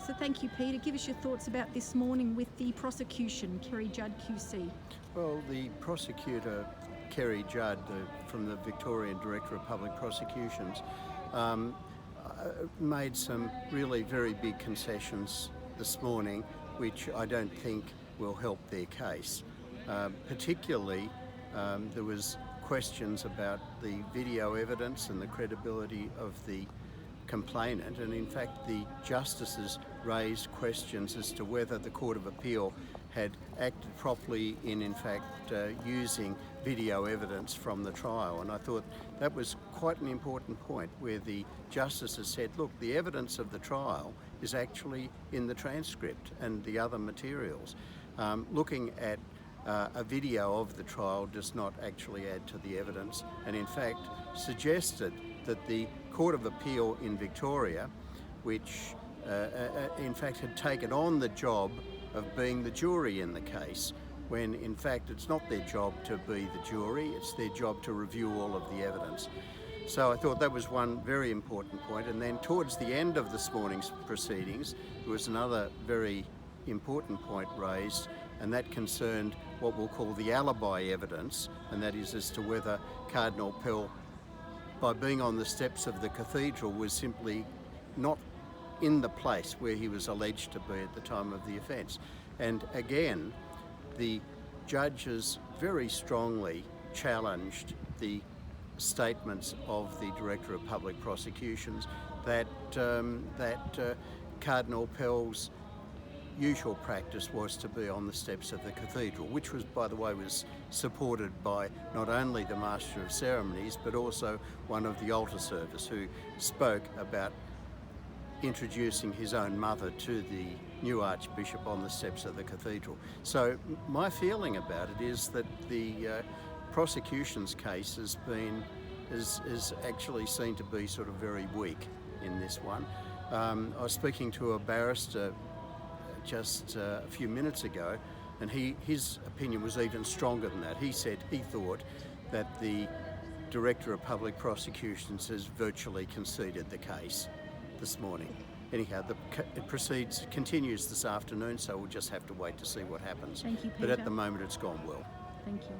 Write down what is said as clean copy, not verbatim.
So thank you, Peter. Give us your thoughts about this morning with the prosecution, Kerry Judd QC. Well, the prosecutor, Kerry Judd, from the Victorian Director of Public Prosecutions, made some really very big concessions this morning, which I don't think will help their case. Particularly, there was questions about the video evidence and the credibility of the complainant, and in fact the justices raised questions as to whether the Court of Appeal had acted properly in fact using video evidence from the trial. And I thought that was quite an important point, where the justices said, look, the evidence of the trial is actually in the transcript and the other materials. Looking at a video of the trial does not actually add to the evidence, and in fact suggested that the Court of Appeal in Victoria, which in fact had taken on the job of being the jury in the case, when in fact it's not their job to be the jury, it's their job to review all of the evidence. So I thought that was one very important point. And then towards the end of this morning's proceedings, there was another very important point raised, and that concerned what we'll call the alibi evidence, and that is as to whether Cardinal Pell, by being on the steps of the cathedral, was simply not in the place where he was alleged to be at the time of the offence. And again, the judges very strongly challenged the statements of the Director of Public Prosecutions that Cardinal Pell's usual practice was to be on the steps of the cathedral, which was, by the way, was supported by not only the Master of Ceremonies but also one of the altar servers, who spoke about introducing his own mother to the new Archbishop on the steps of the cathedral. So my feeling about it is that the prosecution's case is actually seen to be sort of very weak in this one. I was speaking to a barrister just a few minutes ago, and his opinion was even stronger than that. He said he thought that the Director of Public Prosecutions has virtually conceded the case this morning. Anyhow, it continues this afternoon, so we'll just have to wait to see what happens. Thank you, Peter. But at the moment it's gone well. Thank you.